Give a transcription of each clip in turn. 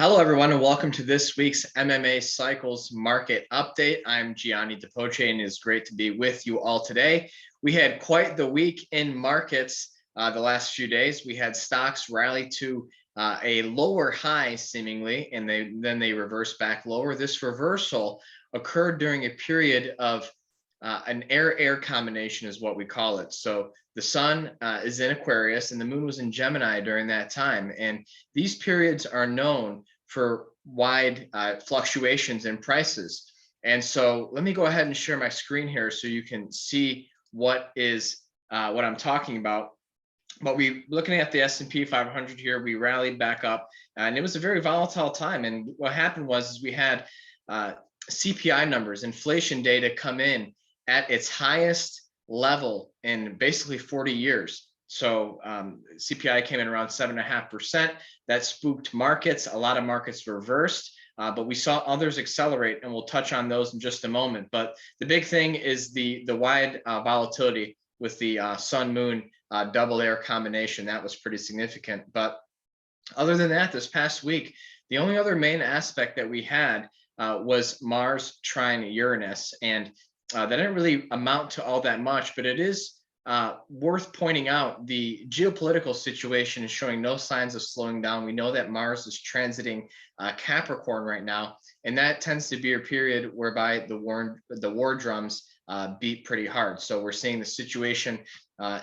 Hello, everyone, and welcome to this week's MMA Cycles Market Update. I'm Gianni DePoce, and it's great to be with you all today. We had quite the week in markets the last few days. We had stocks rally to a lower high, seemingly, and then they reversed back lower. This reversal occurred during a period of an air-air combination is what we call it. So the sun is in Aquarius and the moon was in Gemini during that time. And these periods are known for wide fluctuations in prices. And so let me go ahead and share my screen here so you can see what I'm talking about. But looking at the S&P 500 here, we rallied back up and it was a very volatile time. And what happened was we had CPI numbers, inflation data come in at its highest level in basically 40 years. So CPI came in around 7.5%. That spooked markets. A lot of markets reversed, but we saw others accelerate, and we'll touch on those in just a moment. But the big thing is the wide volatility with the sun-moon double air combination. That was pretty significant. But other than that, this past week, the only other main aspect that we had was Mars trine Uranus, and that didn't really amount to all that much, but it is worth pointing out the geopolitical situation is showing no signs of slowing down. We know that Mars is transiting Capricorn right now, and that tends to be a period whereby the war drums beat pretty hard. So we're seeing the situation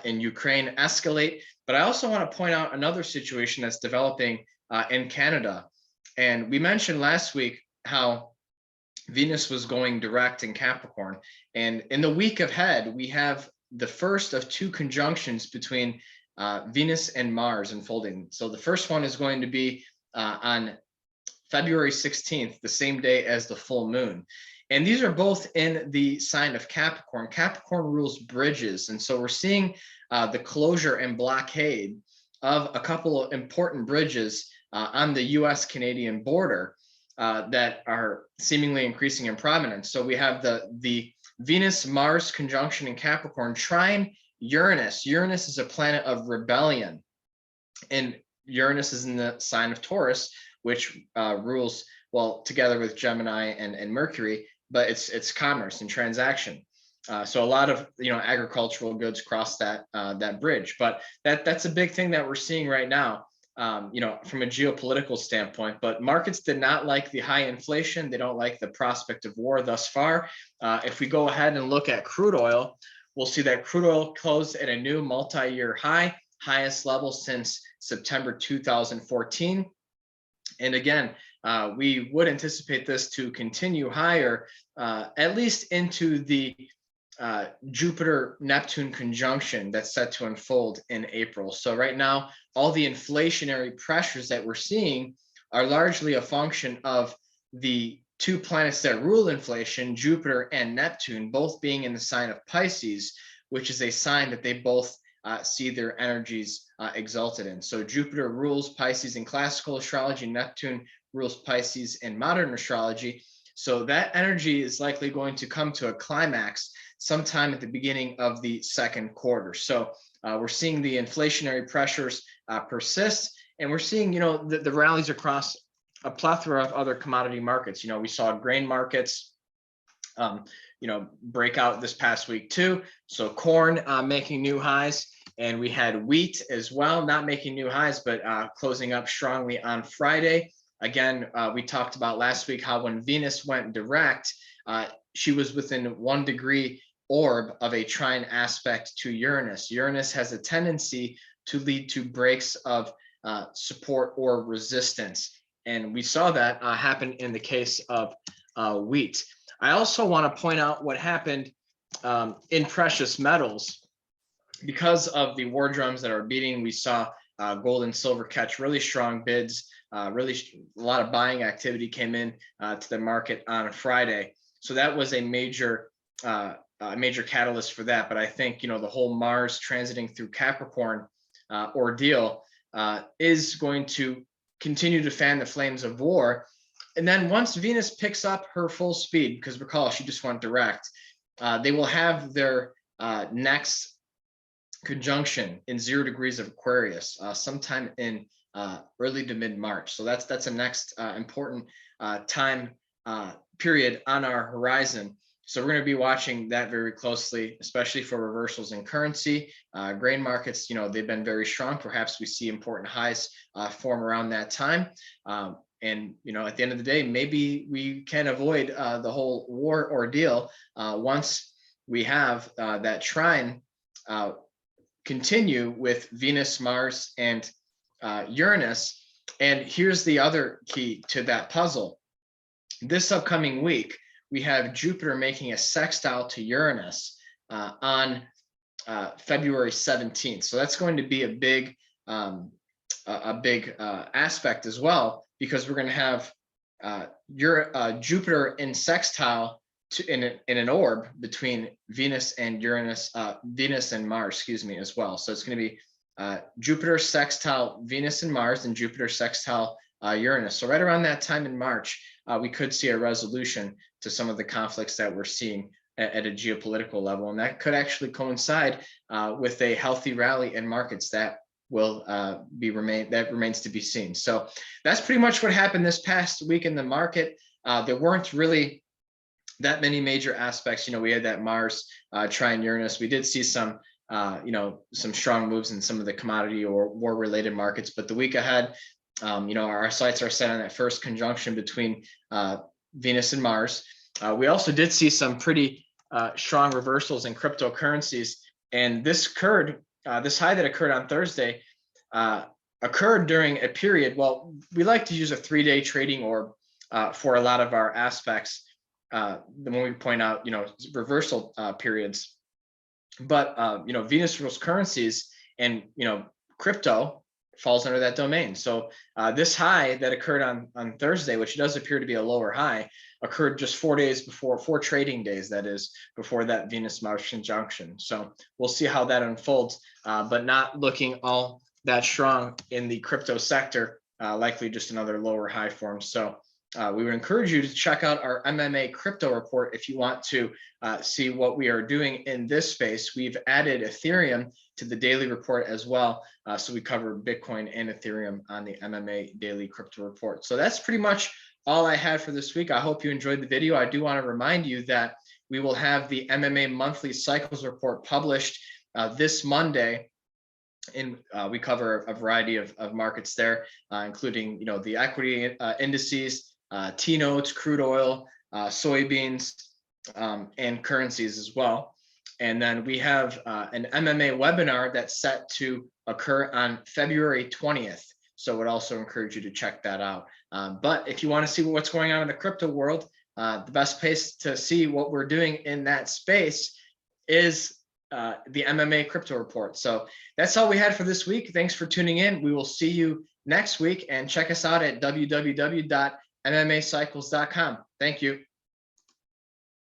in Ukraine escalate, but I also want to point out another situation that's developing in Canada. And we mentioned last week how Venus was going direct in Capricorn. And in the week ahead, we have the first of two conjunctions between Venus and Mars unfolding. So the first one is going to be on February 16th, the same day as the full moon. And these are both in the sign of Capricorn. Capricorn rules bridges. And so we're seeing the closure and blockade of a couple of important bridges on the US-Canadian border that are seemingly increasing in prominence. So we have the Venus-Mars conjunction in Capricorn trine Uranus. Uranus is a planet of rebellion, and Uranus is in the sign of Taurus, which rules, well, together with Gemini and Mercury, but it's commerce and transaction. So a lot of agricultural goods cross that bridge, but that's a big thing that we're seeing right now. From a geopolitical standpoint, but markets did not like the high inflation. They don't like the prospect of war thus far. If we go ahead and look at crude oil, we'll see that crude oil closed at a new multi-year high, highest level since September 2014. And again, we would anticipate this to continue higher, at least into the Jupiter-Neptune conjunction that's set to unfold in April. So right now, all the inflationary pressures that we're seeing are largely a function of the two planets that rule inflation, Jupiter and Neptune, both being in the sign of Pisces, which is a sign that they both see their energies exalted in. So Jupiter rules Pisces in classical astrology, Neptune rules Pisces in modern astrology. So that energy is likely going to come to a climax sometime at the beginning of the second quarter. So we're seeing the inflationary pressures persist, and we're seeing, the rallies across a plethora of other commodity markets. We saw grain markets, break out this past week too. So corn making new highs, and we had wheat as well, not making new highs, but closing up strongly on Friday. Again, we talked about last week how when Venus went direct, she was within 1 degree orb of a trine aspect to Uranus. Uranus has a tendency to lead to breaks of support or resistance. And we saw that happen in the case of wheat. I also want to point out what happened in precious metals. Because of the war drums that are beating, we saw gold and silver catch really strong bids. Really a lot of buying activity came in to the market on Friday. So that was a major catalyst for that. But I think, the whole Mars transiting through Capricorn ordeal is going to continue to fan the flames of war. And then once Venus picks up her full speed, because recall, she just went direct, they will have their next conjunction in 0 degrees of Aquarius sometime in early to mid-March. So that's the next important time period on our horizon. So we're going to be watching that very closely, especially for reversals in currency. Grain markets, they've been very strong. Perhaps we see important highs form around that time. And at the end of the day, maybe we can avoid the whole war ordeal once we have that trine continue with Venus, Mars, and Uranus. And here's the other key to that puzzle. This upcoming week, we have Jupiter making a sextile to Uranus on February 17th. So that's going to be a big aspect as well, because we're going to have Jupiter in sextile in an orb between Venus and Uranus, Venus and Mars, excuse me, as well. So it's going to be Jupiter sextile Venus and Mars, and Jupiter sextile Uranus. So right around that time in March, we could see a resolution to some of the conflicts that we're seeing at a geopolitical level, and that could actually coincide with a healthy rally in markets that will remains to be seen. So that's pretty much what happened this past week in the market. There weren't really that many major aspects. We had that Mars trine Uranus. We did see some some strong moves in some of the commodity or war related markets, but the week ahead, our sights are set on that first conjunction between Venus and Mars. We also did see some pretty strong reversals in cryptocurrencies, and this high that occurred on Thursday occurred during a period. Well, we like to use a 3-day trading orb for a lot of our aspects when we point out reversal periods. But Venus rules currencies, and crypto falls under that domain. So this high that occurred on Thursday, which does appear to be a lower high, occurred just 4 trading days, that is, before that Venus-Mars conjunction. So we'll see how that unfolds, but not looking all that strong in the crypto sector, likely just another lower high form. So we would encourage you to check out our MMA crypto report if you want to see what we are doing in this space. We've added Ethereum to the daily report as well. So we cover Bitcoin and Ethereum on the MMA daily crypto report. So that's pretty much all I had for this week. I hope you enjoyed the video. I do want to remind you that we will have the MMA monthly cycles report published this Monday. And we cover a variety of markets there, including the equity indices, T-notes, crude oil, soybeans, and currencies as well. And then we have an MMA webinar that's set to occur on February 20th. So I would also encourage you to check that out. But if you want to see what's going on in the crypto world, the best place to see what we're doing in that space is the MMA crypto report. So that's all we had for this week. Thanks for tuning in. We will see you next week, and check us out at www.mmacycles.com. Thank you.